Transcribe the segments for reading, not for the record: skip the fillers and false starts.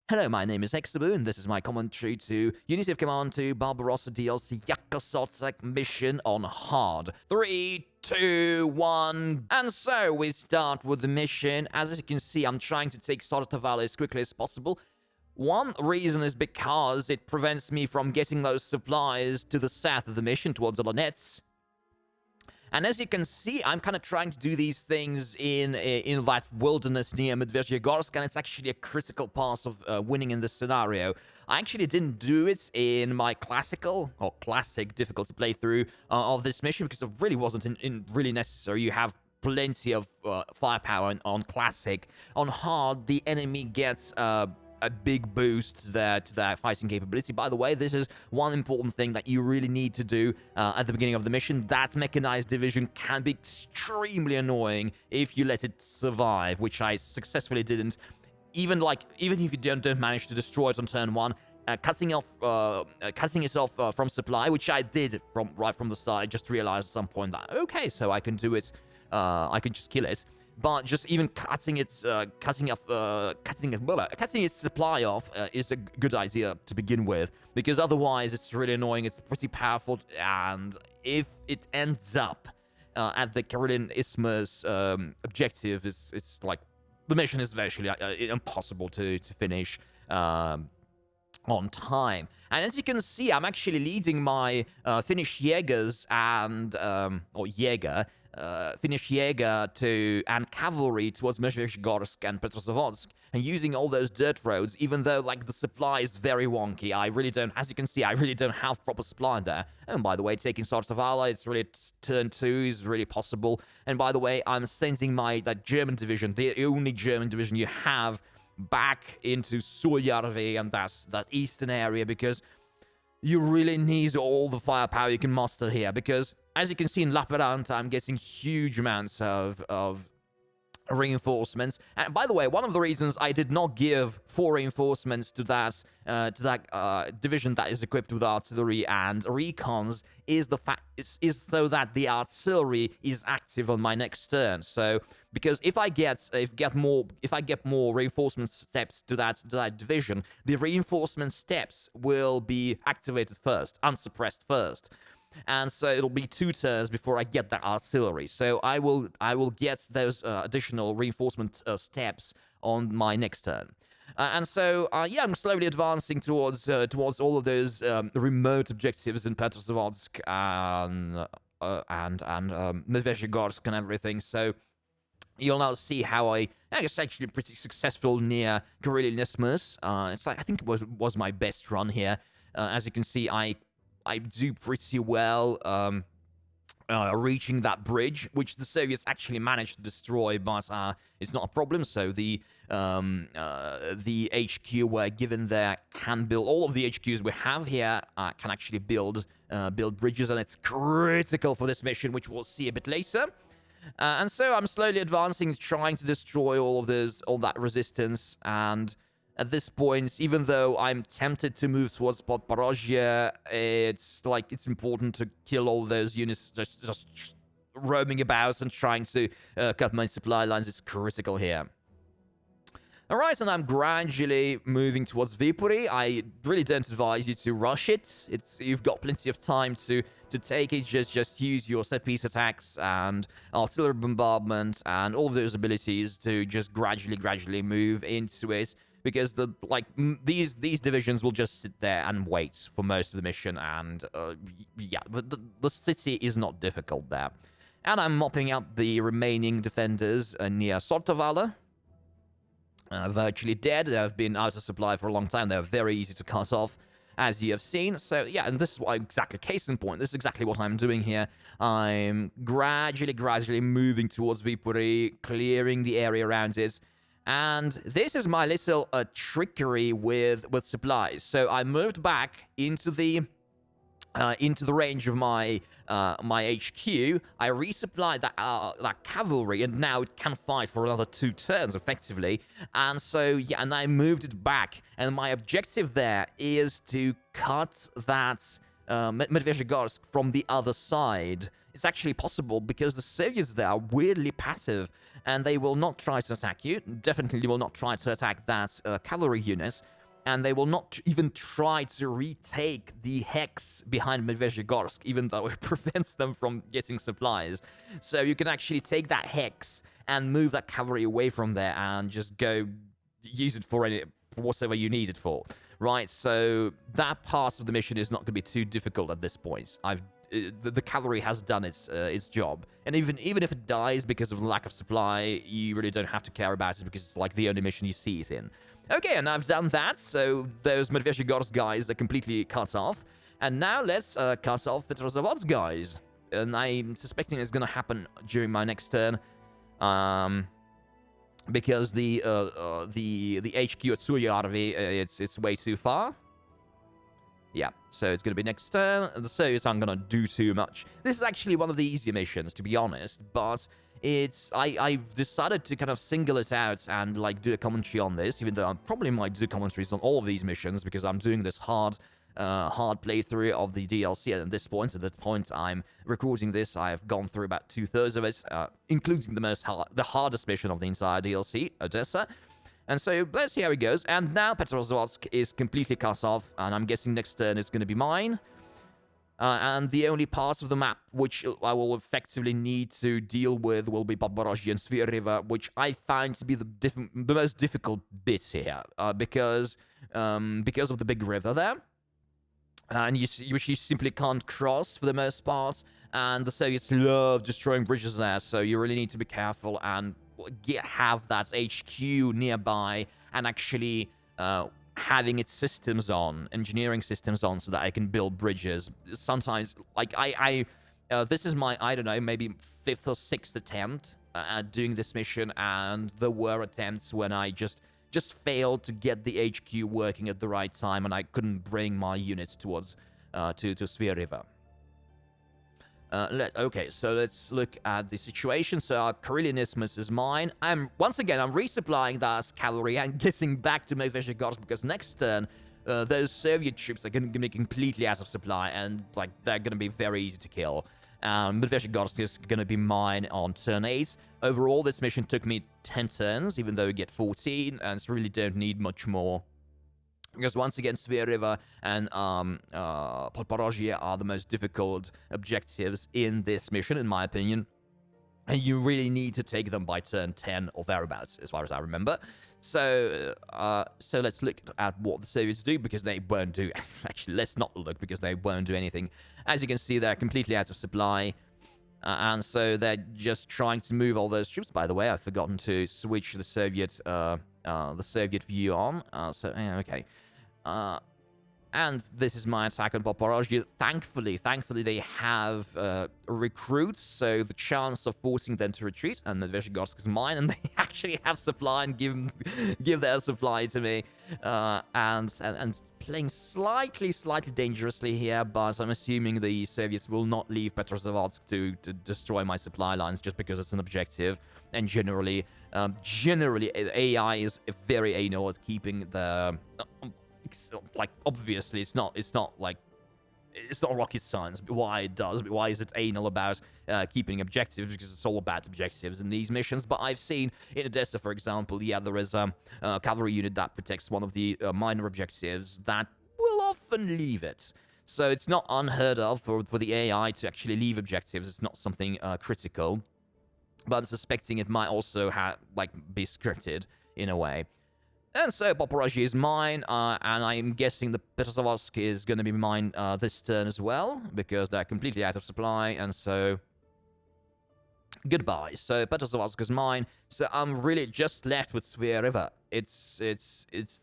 Hello, my name is Hexaboon, and this is my commentary to Unity of Command 2 Barbarossa DLC Jatkosota mission on hard. 3, 2, 1, and so we start with the mission. As you can see, I'm trying to take Sorta Valley as quickly as possible. One reason is because it prevents me from getting those supplies to the south of the mission towards the Lunettes. And as you can see, I'm kind of trying to do these things in that wilderness near Medvezhegorsk, and it's actually a critical part of winning in this scenario. I actually didn't do it in my classic difficulty playthrough of this mission because it really wasn't really necessary. You have plenty of firepower on classic. On hard, the enemy gets a big boost to their fighting capability. By the way, this is one important thing that you really need to do at the beginning of the mission. That mechanized division can be extremely annoying if you let it survive, which I successfully didn't. Even if you don't manage to destroy it on turn 1, cutting it off from supply, which I did right from the start. I just realized at some point that okay, so I can do it. I can just kill it. But just even cutting its supply off is a good idea to begin with, because otherwise it's really annoying. It's pretty powerful, and if it ends up at the Karelian Isthmus objective, it's like the mission is virtually impossible to finish on time. And as you can see, I'm actually leading my Finnish Jaegers and Finnish Jaeger and cavalry towards Medvezhegorsk and Petrozavodsk, and using all those dirt roads, even though the supply is very wonky. As you can see, I really don't have proper supply there. And by the way, taking Sortavala, it's really turn 2 is really possible. And by the way, I'm sending that German division, the only German division you have, back into Suljärvi and that eastern area, because you really need all the firepower you can muster here, because as you can see in Lappeenranta, I'm getting huge amounts of reinforcements. And by the way, one of the reasons I did not give 4 reinforcements to that division that is equipped with artillery and recons is so that the artillery is active on my next turn. So because if I get more reinforcement steps to that division, the reinforcement steps will be activated first, unsuppressed first. And so it'll be 2 turns before I get that artillery. So I will get those additional reinforcement steps on my next turn. And so I'm slowly advancing towards all of those remote objectives in Petrozavodsk and Medvezhegorsk and everything. So you'll now see how I guess actually pretty successful near Karelian Isthmus. I think it was my best run here. As you can see, I do pretty well reaching that bridge, which the Soviets actually managed to destroy, but it's not a problem. So the HQ we're given there can build. All of the HQs we have here can actually build bridges, and it's critical for this mission, which we'll see a bit later. And so I'm slowly advancing, trying to destroy all that resistance. And at this point, even though I'm tempted to move towards Podporozhye, it's important to kill all those units just roaming about and trying to cut my supply lines. It's critical here. Alright, and I'm gradually moving towards Viipuri. I really don't advise you to rush it. You've got plenty of time to take it. Just use your set-piece attacks and artillery bombardment and all of those abilities to just gradually move into it. Because these divisions will just sit there and wait for most of the mission, and the city is not difficult there. And I'm mopping up the remaining defenders near Sortavala. Virtually dead. They've been out of supply for a long time. They're very easy to cut off, as you have seen. So yeah, and this is case in point. This is exactly what I'm doing here. I'm gradually moving towards Viipuri, clearing the area around it. And this is my little trickery with supplies. So I moved back into the range of my HQ. I resupplied that cavalry, and now it can fight for another 2 turns effectively. And so yeah, and I moved it back. And my objective there is to cut that Medvezhegorsk from the other side. It's actually possible because the Soviets there are weirdly passive, and they will not try to attack you. Definitely will not try to attack that cavalry unit. and they will not even try to retake the hex behind Medvezhegorsk, even though it prevents them from getting supplies. So you can actually take that hex and move that cavalry away from there and just go use it for whatever you need it for, right? So that part of the mission is not going to be too difficult at this point. The cavalry has done its job, and even if it dies because of the lack of supply, you really don't have to care about it because it's like the only mission you see it in. Okay, and I've done that, so those Medvezhegorsk guys are completely cut off, and now let's cut off Petrozavodsk guys, and I'm suspecting it's gonna happen during my next turn, because the HQ at Suryarvi, it's way too far. Yeah, so it's going to be next turn. The Soviets aren't going to do too much. This is actually one of the easier missions, to be honest, but I've decided to kind of single it out and, like, do a commentary on this, even though I probably might do commentaries on all of these missions, because I'm doing this hard playthrough of the DLC at this point. At the point I'm recording this, I've gone through about 2/3 of it, including the hardest mission of the entire DLC, Odessa. And so let's see how it goes. And now Petrozavodsk is completely cut off, and I'm guessing next turn is going to be mine. And the only part of the map which I will effectively need to deal with will be Barbarossa and Svir River, which I find to be the most difficult bit here, because of the big river there, and which you simply can't cross for the most part. And the Soviets love destroying bridges there, so you really need to be careful and have that HQ nearby and actually having its systems on, engineering systems on, so that I can build bridges. Sometimes, like, this is my, I don't know, maybe 5th or 6th attempt at doing this mission, and there were attempts when I just failed to get the HQ working at the right time, and I couldn't bring my units towards to Svir River. Okay, so let's look at the situation. So our Karelian Isthmus is mine. Once again, I'm resupplying that cavalry and getting back to Medvezhegorsk, because next turn, those Soviet troops are going to be completely out of supply, and, like, they're going to be very easy to kill. Medvezhegorsk is going to be mine on turn 8. Overall, this mission took me 10 turns, even though you get 14, and so really don't need much more. Because once again, Svir River and Podporozhye are the most difficult objectives in this mission, in my opinion. And you really need to take them by turn 10 or thereabouts, as far as I remember. So let's look at what the Soviets do, because they won't do... Actually, let's not look, because they won't do anything. As you can see, they're completely out of supply. And so they're just trying to move all those troops. By the way, I've forgotten to switch the Soviet view on. Okay. And this is my attack on Podporozhye. Thankfully, they have recruits, so the chance of forcing them to retreat, and Medvezhegorsk is mine, and they actually have supply and give their supply to me. And playing slightly dangerously here, but I'm assuming the Soviets will not leave Petrozavodsk to destroy my supply lines just because it's an objective. And generally AI is very anal at keeping the like, obviously it's not rocket science why it does, but why is it anal about keeping objectives, because it's all about objectives in these missions. But I've seen in Odessa, for example, yeah, there is a cavalry unit that protects one of the minor objectives that will often leave it. So it's not unheard of for the AI to actually leave objectives. It's not something critical, but I'm suspecting it might also be scripted in a way. And so Podporozhye is mine, and I'm guessing the Petrozavodsk is going to be mine this turn as well, because they're completely out of supply, and so goodbye. So Petrozavodsk is mine, so I'm really just left with Svir River. It's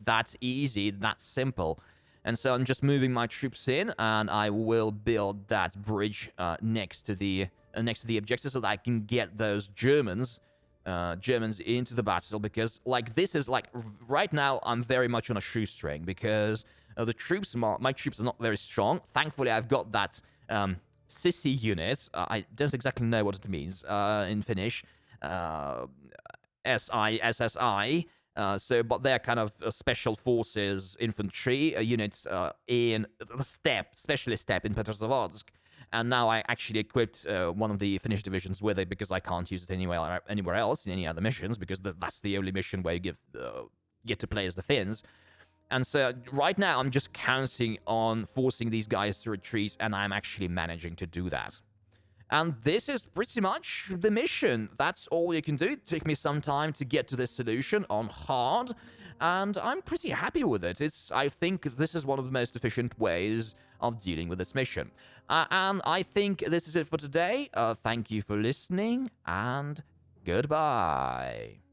that easy, that simple. And so I'm just moving my troops in, and I will build that bridge next to the objective, so that I can get those Germans into the battle, because, like, this is, like, right now I'm very much on a shoestring, because my troops are not very strong. Thankfully, I've got that Sissy unit. I don't exactly know what it means in Finnish. SSI. But they're kind of special forces infantry units in the specialist step in Petrozavodsk. And now I actually equipped one of the Finnish divisions with it, because I can't use it anywhere else in any other missions, because that's the only mission where you get to play as the Finns. And so right now, I'm just counting on forcing these guys to retreat, and I'm actually managing to do that. And this is pretty much the mission. That's all you can do. It took me some time to get to this solution on hard, and I'm pretty happy with it. I think this is one of the most efficient ways of dealing with this mission. And I think this is it for today. Thank you for listening, and goodbye.